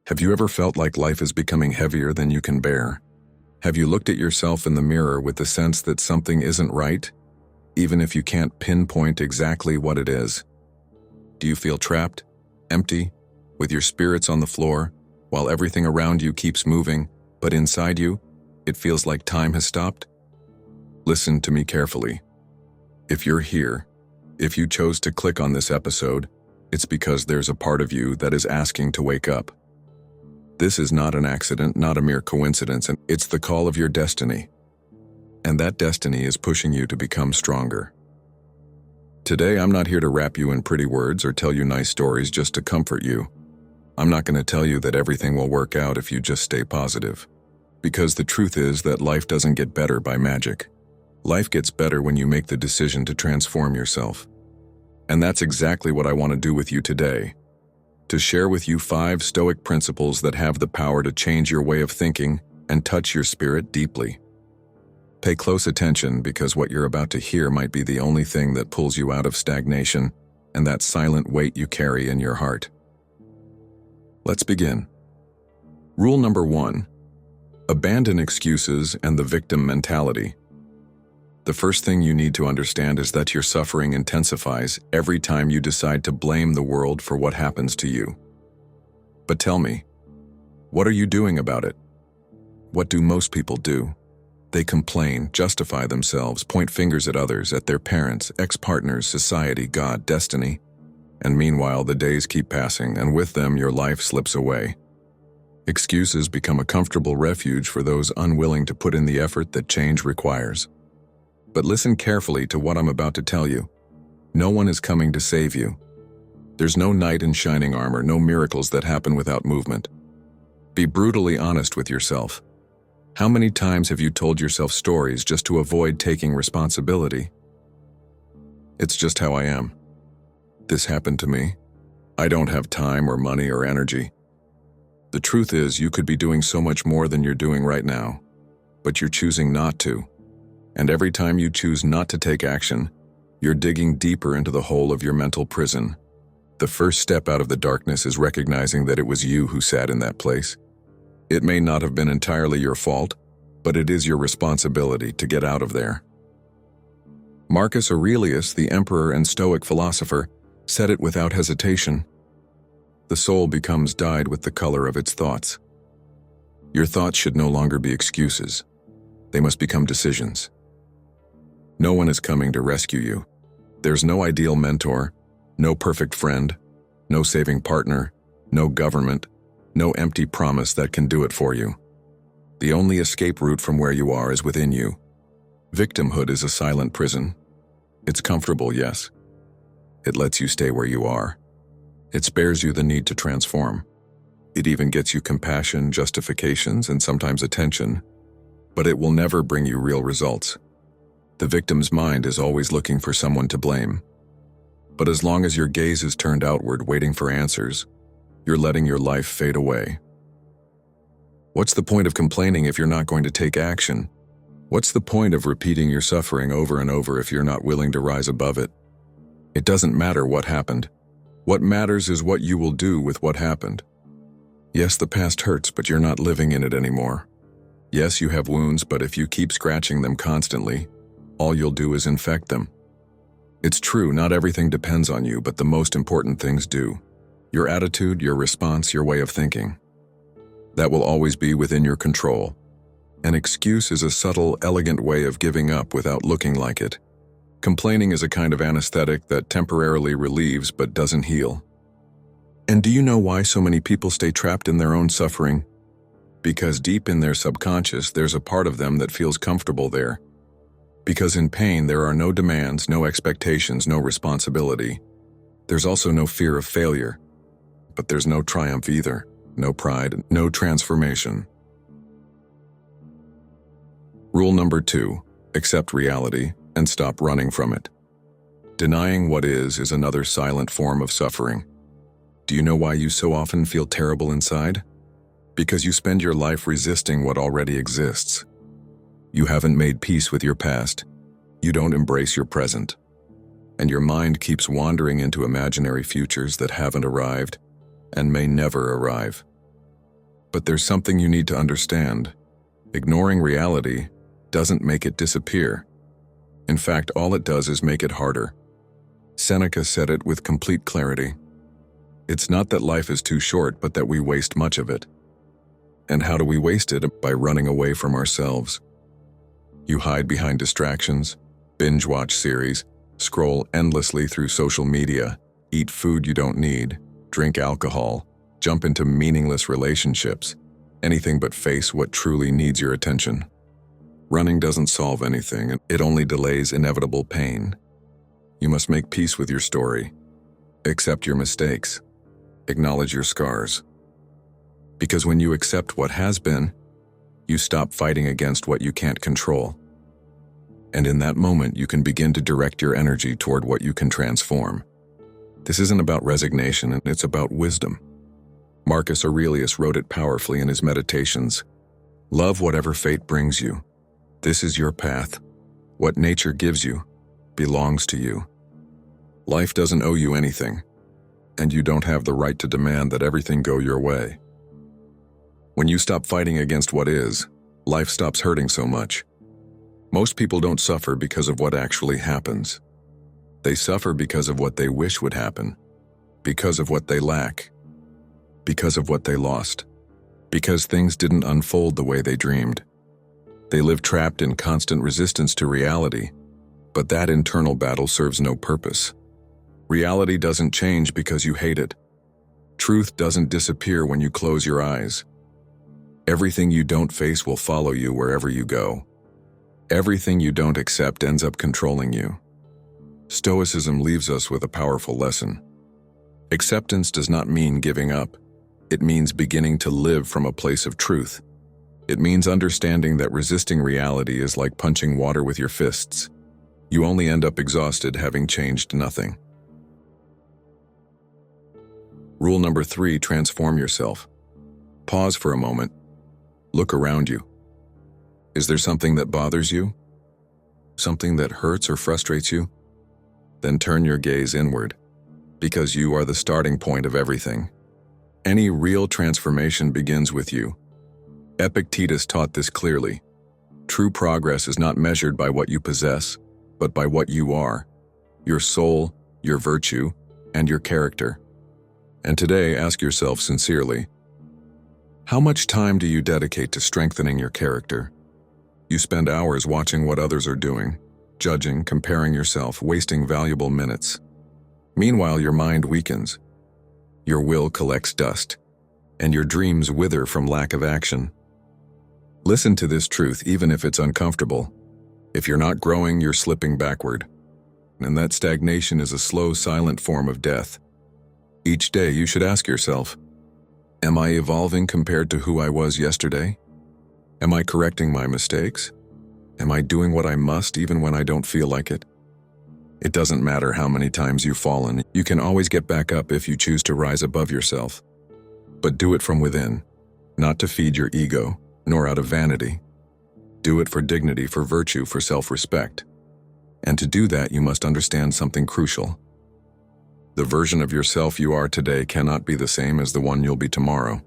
Have you ever felt like life is becoming heavier than you can bear? Have you looked at yourself in the mirror with the sense that something isn't right, even if you can't pinpoint exactly what it is? Do you feel trapped, empty, with your spirits on the floor, while everything around you keeps moving, but inside you, it feels like time has stopped? Listen to me carefully. If you're here, if you chose to click on this episode, it's because there's a part of you that is asking to wake up. This is not an accident, not a mere coincidence, and it's the call of your destiny. And that destiny is pushing you to become stronger. Today, I'm not here to wrap you in pretty words or tell you nice stories just to comfort you. I'm not going to tell you that everything will work out if you just stay positive. Because the truth is that life doesn't get better by magic. Life gets better when you make the decision to transform yourself. And that's exactly what I want to do with you today. To share with you 5 Stoic principles that have the power to change your way of thinking and touch your spirit deeply. Pay close attention because what you're about to hear might be the only thing that pulls you out of stagnation and that silent weight you carry in your heart. Let's begin. Rule number 1. Abandon excuses and the victim mentality. The first thing you need to understand is that your suffering intensifies every time you decide to blame the world for what happens to you. But tell me, what are you doing about it? What do most people do? They complain, justify themselves, point fingers at others, at their parents, ex-partners, society, God, destiny. And meanwhile, the days keep passing, and with them your life slips away. Excuses become a comfortable refuge for those unwilling to put in the effort that change requires. But listen carefully to what I'm about to tell you. No one is coming to save you. There's no knight in shining armor, no miracles that happen without movement. Be brutally honest with yourself. How many times have you told yourself stories just to avoid taking responsibility? It's just how I am. This happened to me. I don't have time or money or energy. The truth is, you could be doing so much more than you're doing right now, but you're choosing not to. And every time you choose not to take action, you're digging deeper into the hole of your mental prison. The first step out of the darkness is recognizing that it was you who sat in that place. It may not have been entirely your fault, but it is your responsibility to get out of there. Marcus Aurelius, the emperor and Stoic philosopher, said it without hesitation. The soul becomes dyed with the color of its thoughts. Your thoughts should no longer be excuses. They must become decisions. No one is coming to rescue you. There's no ideal mentor, no perfect friend, no saving partner, no government, no empty promise that can do it for you. The only escape route from where you are is within you. Victimhood is a silent prison. It's comfortable, yes. It lets you stay where you are. It spares you the need to transform. It even gets you compassion, justifications, and sometimes attention, but it will never bring you real results. The victim's mind is always looking for someone to blame. But as long as your gaze is turned outward, waiting for answers, you're letting your life fade away. What's the point of complaining if you're not going to take action? What's the point of repeating your suffering over and over if you're not willing to rise above it? It doesn't matter what happened. What matters is what you will do with what happened. Yes, the past hurts, but you're not living in it anymore. Yes, you have wounds, but if you keep scratching them constantly, all you'll do is infect them. It's true, not everything depends on you, but the most important things do. Your attitude, your response, your way of thinking. That will always be within your control. An excuse is a subtle, elegant way of giving up without looking like it. Complaining is a kind of anesthetic that temporarily relieves but doesn't heal. And do you know why so many people stay trapped in their own suffering? Because deep in their subconscious, there's a part of them that feels comfortable there. Because in pain, there are no demands, no expectations, no responsibility. There's also no fear of failure. But there's no triumph either, no pride, no transformation. Rule number 2, accept reality and stop running from it. Denying what is another silent form of suffering. Do you know why you so often feel terrible inside? Because you spend your life resisting what already exists. You haven't made peace with your past. You don't embrace your present. And your mind keeps wandering into imaginary futures that haven't arrived and may never arrive. But there's something you need to understand. Ignoring reality doesn't make it disappear. In fact, all it does is make it harder. Seneca said it with complete clarity. It's not that life is too short, but that we waste much of it. And how do we waste it? By running away from ourselves. You hide behind distractions, binge-watch series, scroll endlessly through social media, eat food you don't need, drink alcohol, jump into meaningless relationships, anything but face what truly needs your attention. Running doesn't solve anything, it only delays inevitable pain. You must make peace with your story. Accept your mistakes. Acknowledge your scars. Because when you accept what has been, you stop fighting against what you can't control. And in that moment, you can begin to direct your energy toward what you can transform. This isn't about resignation, it's about wisdom. Marcus Aurelius wrote it powerfully in his Meditations. Love whatever fate brings you. This is your path. What nature gives you belongs to you. Life doesn't owe you anything, and you don't have the right to demand that everything go your way. When you stop fighting against what is, life stops hurting so much. Most people don't suffer because of what actually happens. They suffer because of what they wish would happen, because of what they lack, because of what they lost, because things didn't unfold the way they dreamed. They live trapped in constant resistance to reality, but that internal battle serves no purpose. Reality doesn't change because you hate it. Truth doesn't disappear when you close your eyes. Everything you don't face will follow you wherever you go. Everything you don't accept ends up controlling you. Stoicism leaves us with a powerful lesson. Acceptance does not mean giving up. It means beginning to live from a place of truth. It means understanding that resisting reality is like punching water with your fists. You only end up exhausted having changed nothing. Rule number 3, transform yourself. Pause for a moment. Look around you. Is there something that bothers you? Something that hurts or frustrates you? Then turn your gaze inward, because you are the starting point of everything. Any real transformation begins with you. Epictetus taught this clearly. True progress is not measured by what you possess, but by what you are, your soul, your virtue, and your character. And today, ask yourself sincerely, how much time do you dedicate to strengthening your character? You spend hours watching what others are doing, judging, comparing yourself, wasting valuable minutes. Meanwhile, your mind weakens, your will collects dust, and your dreams wither from lack of action. Listen to this truth even if it's uncomfortable. If you're not growing, you're slipping backward. And that stagnation is a slow, silent form of death. Each day you should ask yourself, am I evolving compared to who I was yesterday? Am I correcting my mistakes? Am I doing what I must even when I don't feel like it? It doesn't matter how many times you've fallen, you can always get back up if you choose to rise above yourself. But do it from within, not to feed your ego, nor out of vanity. Do it for dignity, for virtue, for self-respect. And to do that, you must understand something crucial. The version of yourself you are today cannot be the same as the one you'll be tomorrow.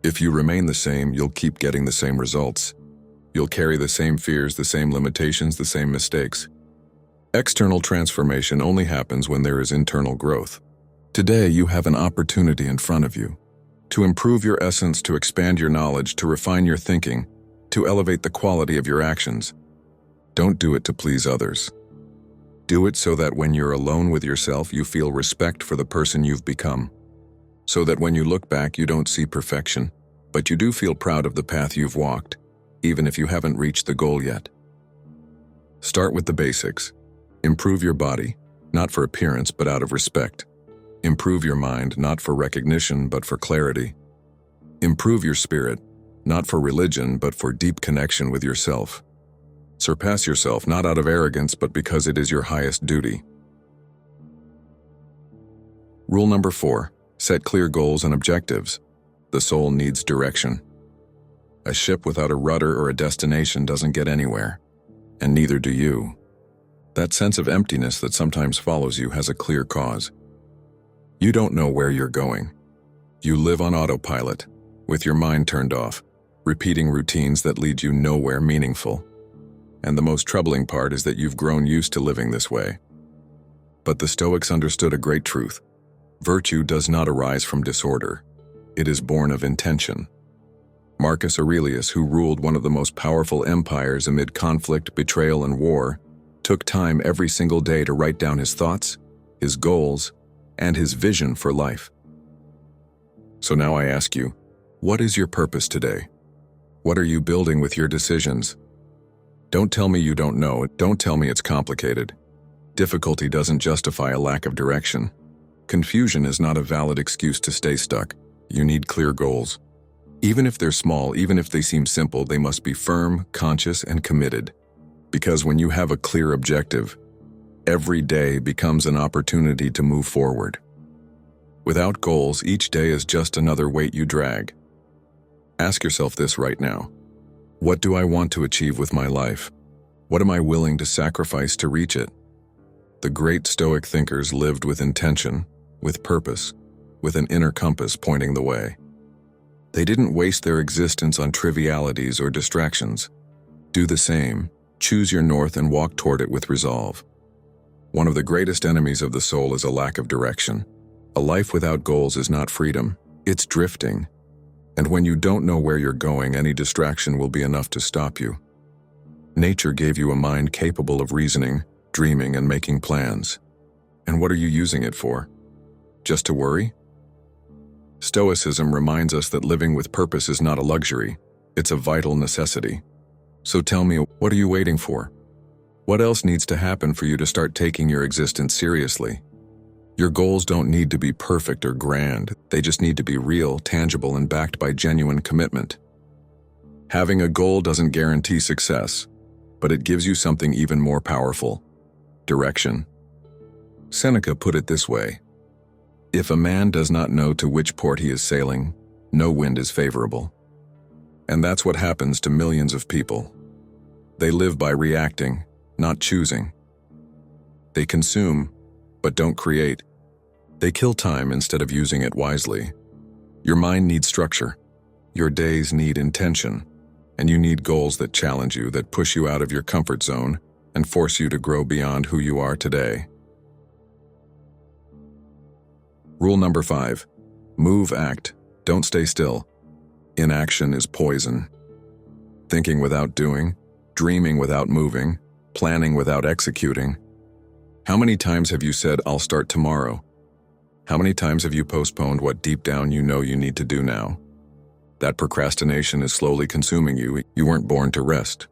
If you remain the same, you'll keep getting the same results. You'll carry the same fears, the same limitations, the same mistakes. External transformation only happens when there is internal growth. Today, you have an opportunity in front of you to improve your essence, to expand your knowledge, to refine your thinking, to elevate the quality of your actions. Don't do it to please others. Do it so that when you're alone with yourself, you feel respect for the person you've become. So that when you look back, you don't see perfection, but you do feel proud of the path you've walked, even if you haven't reached the goal yet. Start with the basics. Improve your body, not for appearance, but out of respect. Improve your mind, not for recognition, but for clarity. Improve your spirit, not for religion, but for deep connection with yourself. Surpass yourself, not out of arrogance, but because it is your highest duty. Rule number 4, set clear goals and objectives. The soul needs direction. A ship without a rudder or a destination doesn't get anywhere, and neither do you. That sense of emptiness that sometimes follows you has a clear cause. You don't know where you're going. You live on autopilot, with your mind turned off, repeating routines that lead you nowhere meaningful. And the most troubling part is that you've grown used to living this way. But the Stoics understood a great truth. Virtue does not arise from disorder. It is born of intention. Marcus Aurelius, who ruled one of the most powerful empires amid conflict, betrayal, and war, took time every single day to write down his thoughts, his goals, and his vision for life. So now I ask you, what is your purpose today? What are you building with your decisions? Don't tell me you don't know. Don't tell me it's complicated. Difficulty doesn't justify a lack of direction. Confusion is not a valid excuse to stay stuck. You need clear goals. Even if they're small, even if they seem simple, they must be firm, conscious, and committed. Because when you have a clear objective, every day becomes an opportunity to move forward. Without goals, each day is just another weight you drag. Ask yourself this right now. What do I want to achieve with my life? What am I willing to sacrifice to reach it? The great Stoic thinkers lived with intention, with purpose, with an inner compass pointing the way. They didn't waste their existence on trivialities or distractions. Do the same. Choose your north and walk toward it with resolve. One of the greatest enemies of the soul is a lack of direction. A life without goals is not freedom, it's drifting. And when you don't know where you're going, any distraction will be enough to stop you. Nature gave you a mind capable of reasoning, dreaming, and making plans. And what are you using it for? Just to worry? Stoicism reminds us that living with purpose is not a luxury, it's a vital necessity. So tell me, what are you waiting for? What else needs to happen for you to start taking your existence seriously? Your goals don't need to be perfect or grand, they just need to be real, tangible, and backed by genuine commitment. Having a goal doesn't guarantee success, but it gives you something even more powerful: direction. Seneca put it this way: if a man does not know to which port he is sailing, no wind is favorable. And that's what happens to millions of people. They live by reacting, not choosing. They consume, but don't create. They kill time instead of using it wisely. Your mind needs structure. Your days need intention. And you need goals that challenge you, that push you out of your comfort zone and force you to grow beyond who you are today. Rule number 5. Move, act. Don't stay still. Inaction is poison. Thinking without doing, dreaming without moving, planning without executing. How many times have you said, "I'll start tomorrow"? How many times have you postponed what deep down you know you need to do now? That procrastination is slowly consuming you. You weren't born to rest.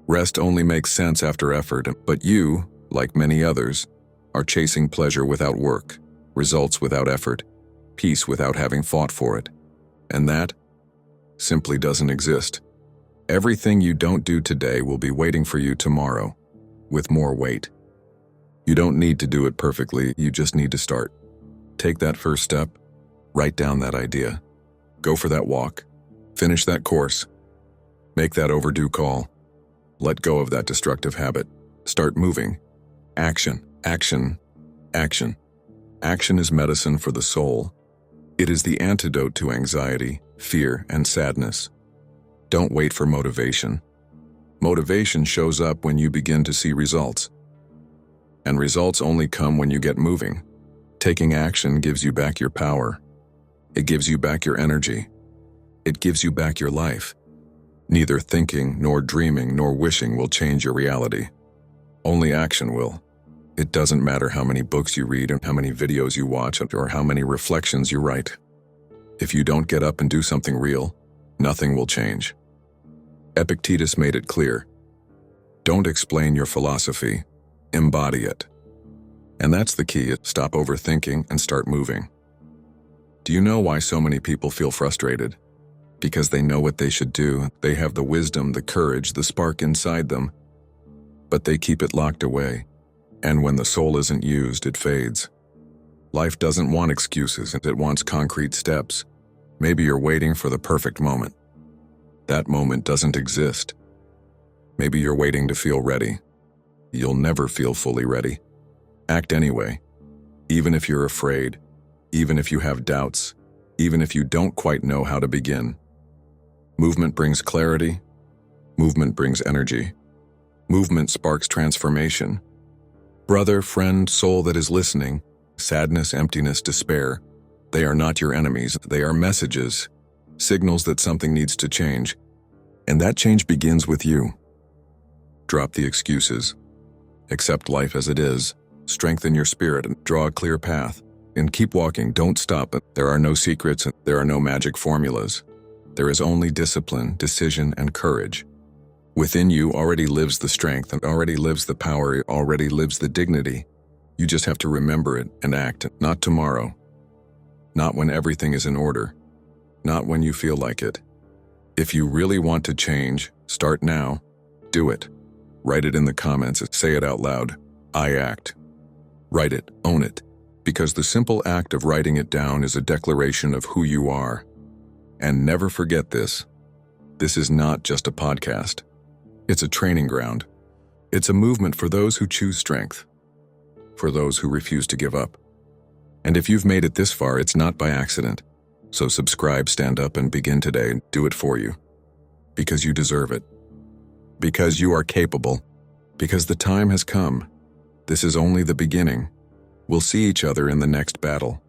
Rest only makes sense after effort, but you, like many others, are chasing pleasure without work, results without effort, peace without having fought for it. And that simply doesn't exist. Everything you don't do today will be waiting for you tomorrow, with more weight. You don't need to do it perfectly, you just need to start. Take that first step, write down that idea, go for that walk, finish that course, make that overdue call, let go of that destructive habit, start moving. Action, action, action. Action is medicine for the soul. It is the antidote to anxiety, fear, and sadness. Don't wait for motivation. Motivation shows up when you begin to see results. And results only come when you get moving. Taking action gives you back your power. It gives you back your energy. It gives you back your life. Neither thinking, nor dreaming, nor wishing will change your reality. Only action will. It doesn't matter how many books you read and how many videos you watch or how many reflections you write. If you don't get up and do something real, nothing will change. Epictetus made it clear. Don't explain your philosophy, embody it. And that's the key. Stop overthinking and start moving. Do you know why so many people feel frustrated? Because they know what they should do. They have the wisdom, the courage, the spark inside them, but they keep it locked away. And when the soul isn't used, it fades. Life doesn't want excuses, it wants concrete steps. Maybe you're waiting for the perfect moment. That moment doesn't exist. Maybe you're waiting to feel ready. You'll never feel fully ready. Act anyway. Even if you're afraid, even if you have doubts, even if you don't quite know how to begin. Movement brings clarity. Movement brings energy. Movement sparks transformation. Brother, friend, soul that is listening, sadness, emptiness, despair, they are not your enemies. They are messages, signals that something needs to change. And that change begins with you. Drop the excuses. Accept life as it is. Strengthen your spirit and draw a clear path. And keep walking. Don't stop. There are no secrets and there are no magic formulas. There is only discipline, decision, and courage. Within you already lives the strength and already lives the power, already lives the dignity. You just have to remember it and act, not tomorrow. Not when everything is in order. Not when you feel like it. If you really want to change, start now. Do it. Write it in the comments. Say it out loud. I act. Write it. Own it. Because the simple act of writing it down is a declaration of who you are. And never forget this. This is not just a podcast. It's a training ground. It's a movement for those who choose strength. For those who refuse to give up. And if you've made it this far, it's not by accident. So subscribe, stand up, and begin today. Do it for you. Because you deserve it. Because you are capable. Because the time has come. This is only the beginning. We'll see each other in the next battle.